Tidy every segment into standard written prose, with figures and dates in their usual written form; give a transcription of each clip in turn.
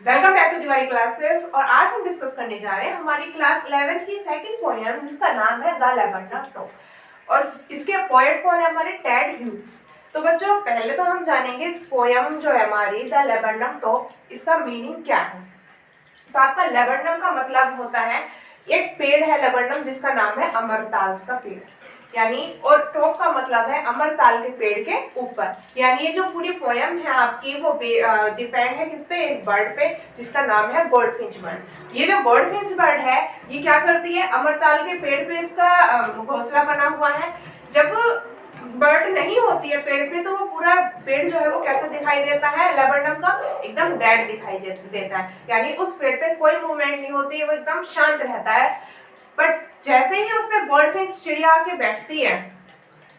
Welcome back to Tiwari classes. और आज हम डिस्कस करने जा रहे हैं हमारी क्लास 11th की सेकंड पोएम जिसका नाम है द लेबरनम टॉप और इसके पोएट कौन है हमारे टेड ह्यूज। तो बच्चों पहले तो हम जानेंगे इस पोएम जो है हमारी द लेबरनम टॉप इसका मीनिंग क्या है। तो आपका लेबरनम का मतलब होता है एक पेड़ है लेबरनम जिसका नाम है अमरताल का पेड़ यानी, और टॉप का मतलब है अमरताल के पेड़ के ऊपर। यानी ये जो पूरी पोयम है आपकी वो डिपेंड है किस पे, एक बर्ड पे जिसका नाम है गोल्डफिंच बर्ड। ये जो गोल्डफिंच बर्ड है ये क्या करती है, अमरताल के पेड़ पे इसका घोंसला बना हुआ है। जब बर्ड नहीं होती है पेड़ पे तो वो पूरा पेड़ जो है वो कैसा दिखाई देता है, लेबरनम का एकदम डेड दिखाई देता है। यानी उस पेड़ पे कोई मूवमेंट नहीं होती है, वो एकदम शांत रहता है। बट जैसे ही उस पर गोल्डफिंच चिड़िया आके बैठती है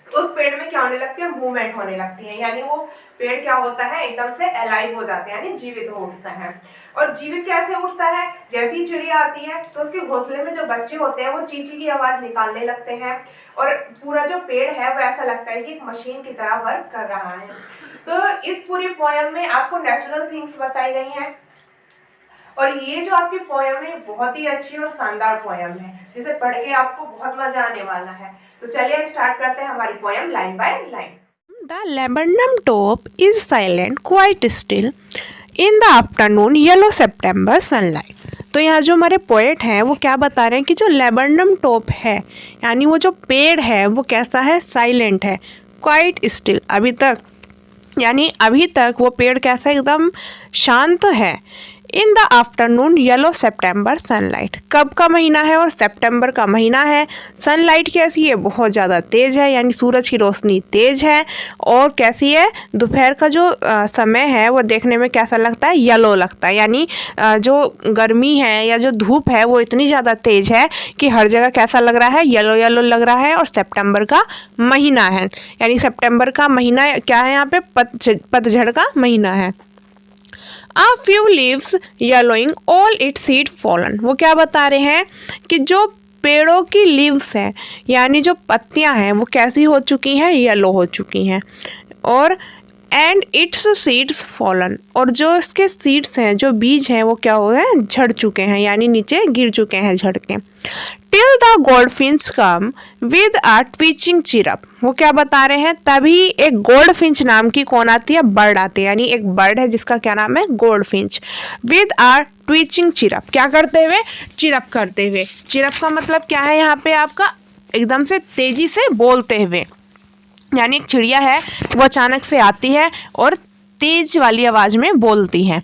उस पेड़ में क्या होने लगती है, मूवमेंट होने लगती है। यानी वो पेड़ क्या होता है, एकदम से अलाइव हो जाते हैं, यानी जीवित हो उठता है। और जीवित कैसे उठता है, जैसे ही चिड़िया आती है तो उसके घोंसले में जो बच्चे होते हैं वो चींची की आवाज निकालने लगते हैं और पूरा जो पेड़ है वो ऐसा लगता है कि एक मशीन की तरह वर्क कर रहा है। तो इस पूरी पोयम में आपको नेचुरल थिंग्स बताई गई हैं और ये जो आपकी पोयम है बहुत ही अच्छी और शानदार पोयम है जिसे पढ़ के आपको बहुत मजा आने वाला है। तो चलिए स्टार्ट करते हैं हमारी poem line by line. The laburnum top is silent, quite still. In the afternoon, yellow September sunlight. तो यहाँ जो हमारे पोएट हैं वो क्या बता रहे हैं कि जो लेबरनम टॉप है यानी वो जो पेड़ है वो कैसा है, साइलेंट है, क्वाइट स्टिल, अभी तक यानी अभी तक वो पेड़ कैसा एकदम शांत है। In the afternoon yellow September sunlight, कब का महीना है और सितंबर का महीना है। सनलाइट कैसी है, बहुत ज़्यादा तेज़ है, यानी सूरज की रोशनी तेज़ है। और कैसी है, दोपहर का जो समय है वो देखने में कैसा लगता है, येलो लगता है। यानी जो गर्मी है या जो धूप है वो इतनी ज़्यादा तेज़ है कि हर जगह कैसा लग रहा है, येलो येलो लग रहा है। और सितंबर का महीना है, यानी सितंबर का महीना क्या है, यहाँ पे पतझड़ का महीना है। A few leaves yellowing, all its seed fallen. वो क्या बता रहे हैं कि जो पेड़ों की लीव्स हैं यानी जो पत्तियां हैं वो कैसी हो चुकी हैं, येलो हो चुकी हैं। और एंड इट्स सीड्स फॉलन, और जो इसके सीड्स हैं, जो बीज हैं वो क्या हो गए, झड़ चुके हैं, यानी नीचे गिर चुके हैं झड़ के। Till the goldfinch come with a twitching chirp, वो क्या बता रहे हैं, तभी एक गोल्डफिंच नाम की कौन आती है, बर्ड आती है। यानी एक बर्ड है जिसका क्या नाम है, goldfinch. With a twitching chirp, क्या करते हुए, चिरप करते हुए। चिरप का मतलब क्या है यहाँ पे आपका, एकदम से तेजी से बोलते हुए। यानी एक चिड़िया है वो अचानक से आती है और तेज वाली आवाज में बोलती है।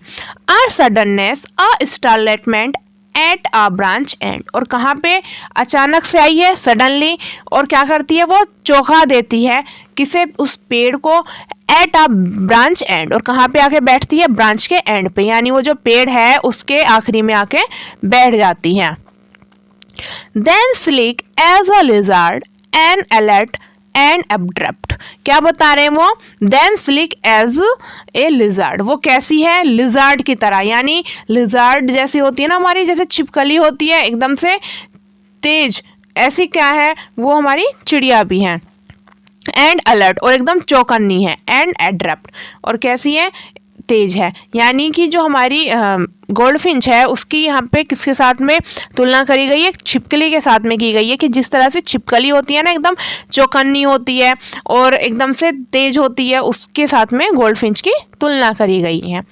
A suddenness a startlement at a branch end, और कहाँ पे अचानक से आई है, सडनली, और क्या करती है, वो चौंका देती है किसे, उस पेड़ को। एट अ ब्रांच एंड, और कहाँ पे आके बैठती है, ब्रांच के एंड पे, यानी वो जो पेड़ है उसके आखिरी में आके बैठ जाती है। Then sleek as a lizard and alert and abrupt, क्या बता रहे हैं वो, then slick as a lizard, वो कैसी है, लिजार्ड की तरह। यानी लिजार्ड जैसी होती है ना हमारी, जैसे छिपकली होती है एकदम से तेज, ऐसी क्या है वो हमारी चिड़िया भी है। एंड अलर्ट, और एकदम चौकन्नी है। एंड एड्रप्ट, और कैसी है, तेज है। यानी कि जो हमारी गोल्डफिंच है उसकी यहाँ पे किसके साथ में तुलना करी गई है, छिपकली के साथ में की गई है। कि जिस तरह से छिपकली होती है ना, एकदम चौकन्नी होती है और एकदम से तेज होती है, उसके साथ में गोल्डफिंच की तुलना करी गई है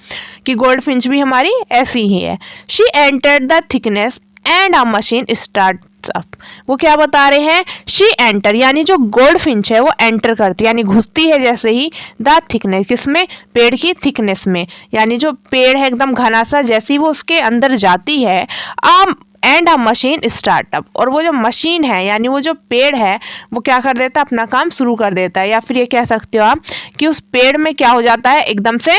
कि गोल्डफिंच भी हमारी ऐसी ही है। She entered the thickness and a machine start up, वो क्या बता रहे हैं, शी एंटर, यानी जो गोल्डफिंच है वो एंटर करती है, यानी घुसती है जैसे ही, द थिकनेस, किसमें, पेड़ की थिकनेस में। यानी जो पेड़ है एकदम घना सा, जैसे ही वो उसके अंदर जाती है, एंड अ मशीन स्टार्टअप, और वो जो मशीन है यानी वो जो पेड़ है वो क्या कर देता है, अपना काम शुरू कर देता है। या फिर ये कह सकते हो आप कि उस पेड़ में क्या हो जाता है, एकदम से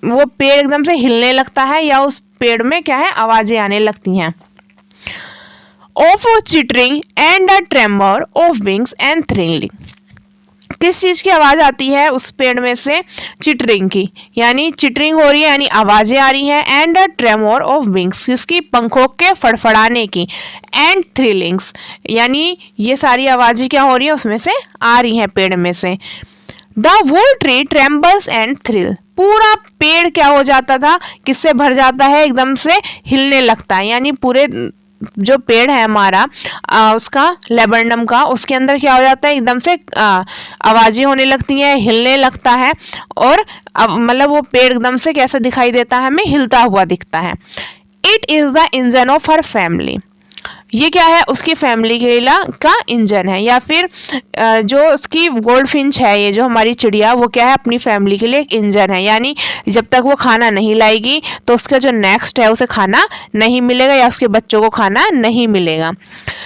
वो पेड़ एकदम से हिलने लगता है, या उस पेड़ में क्या है, आवाजें आने लगती हैं। Of chittering and a tremor of wings and thrilling, किस चीज़ की आवाज़ आती है उस पेड़ में से, चिटरिंग की, यानी चिटरिंग हो रही है, यानी आवाज़ें आ रही हैं। And a tremor of wings, किसकी, पंखों के फड़फड़ाने की। एंड थ्रिलिंग्स, यानी ये सारी आवाज़ें क्या हो रही है, उसमें से आ रही हैं पेड़ में से। The whole tree trembles and thrill, पूरा पेड़ क्या हो जाता था, किससे भर जाता है, एकदम से हिलने लगता है। यानी पूरे जो पेड़ है हमारा उसका लेबरनम का, उसके अंदर क्या हो जाता है, एकदम से आवाजें होने लगती हैं, हिलने लगता है, और मतलब वो पेड़ एकदम से कैसा दिखाई देता है, हमें हिलता हुआ दिखता है। It is the engine of her family, ये क्या है, उसकी फैमिली के का इंजन है। या फिर जो उसकी गोल्डफिंच है, ये जो हमारी चिड़िया, वो क्या है, अपनी फैमिली के लिए एक इंजन है। यानी जब तक वो खाना नहीं लाएगी तो उसका जो नेक्स्ट है उसे खाना नहीं मिलेगा, या उसके बच्चों को खाना नहीं मिलेगा।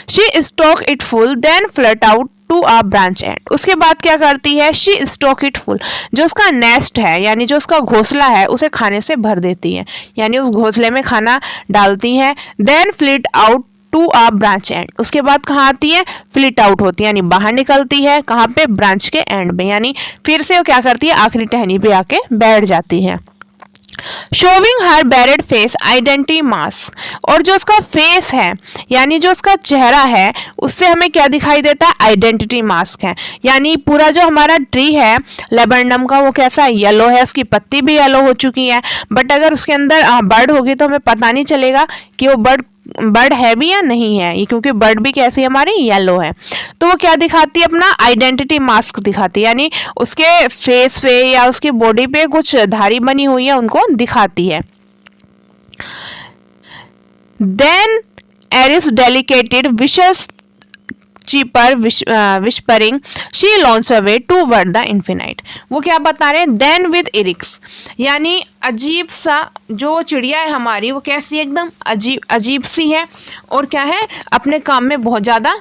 She stock it full then flit out to a branch and, उसके बाद क्या करती है, शी स्टॉक इट फुल, जो उसका नेस्ट है यानी जो उसका घोंसला है उसे खाने से भर देती है, यानी उस घोंसले में खाना डालती है। Then flit out to a branch and, उसके बाद कहाँ आती है, फ्लिट आउट होती है, यानी बाहर निकलती है, कहाँ पे, ब्रांच के एंड में, यानी फिर से वो क्या करती है, आखिरी टहनी पे आके बैठ जाती है। शोविंग हर बैरेड फेस आइडेंटिटी मास्क, और जो उसका फेस है यानी जो उसका चेहरा है उससे हमें क्या दिखाई देता है, आइडेंटिटी मास्क है। यानी पूरा जो हमारा ट्री है लेबरनम का वो कैसा है, येलो है, उसकी पत्ती भी येलो हो चुकी है, बट अगर उसके अंदर बर्ड होगी तो हमें पता नहीं चलेगा कि वो बर्ड है भी या नहीं है, ये क्योंकि बर्ड भी कैसी हमारी येलो है। तो वो क्या दिखाती है, अपना आइडेंटिटी मास्क दिखाती है, यानी उसके फेस पे या उसकी बॉडी पे कुछ धारी बनी हुई है उनको दिखाती है। Then arise delicated wishes cheeper whispering she launch away toward the infinite, वो क्या बता रहे हैं, देन विद इरिक्स, यानी अजीब सा जो चिड़िया है हमारी वो कैसी, एकदम अजीब सी है, और क्या है, अपने काम में बहुत ज़्यादा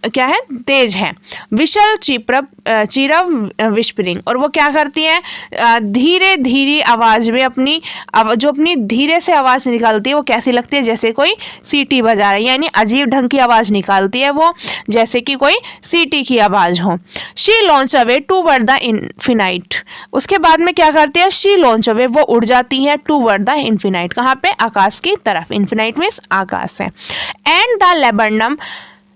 क्या है, तेज है। विशल चीरव विस्परिंग, और वो क्या करती है, धीरे धीरे आवाज में जो अपनी धीरे से आवाज निकालती है वो कैसी लगती है, जैसे कोई सीटी बजा रही है, यानी अजीब ढंग की आवाज निकालती है वो, जैसे कि कोई सीटी की आवाज हो। She launch away toward the infinite, उसके बाद में क्या करती है, शी लॉन्च अवे, वो उड़ जाती है, टू वर्ड द इन्फिनाइट, कहाँ पे, आकाश की तरफ, इन्फिनाइट मीन्स आकाश है। And the laburnum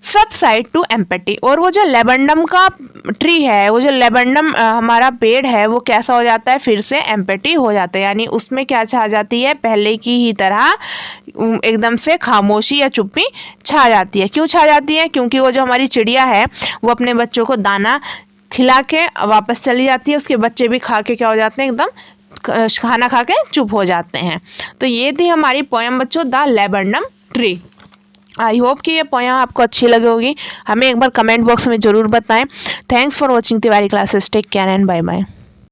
subside to empty, और वो जो लेबरनम का ट्री है, वो जो लेबरनम हमारा पेड़ है वो कैसा हो जाता है, फिर से एम्पटी हो जाता है, यानी उसमें क्या छा जाती है, पहले की ही तरह एकदम से खामोशी या चुप्पी छा जाती है। क्यों छा जाती है, क्योंकि वो जो हमारी चिड़िया है वो अपने बच्चों को दाना खिला के वापस चली जाती है, उसके बच्चे भी खा के क्या हो जाते हैं, एकदम खाना खा के चुप हो जाते हैं। तो ये थी हमारी पोयम बच्चों, the laburnum tree. I hope कि ये पोयम आपको अच्छी लगी होगी, हमें एक बार कमेंट बॉक्स में ज़रूर बताएं। Thanks for watching Tiwari classes, take care and bye bye.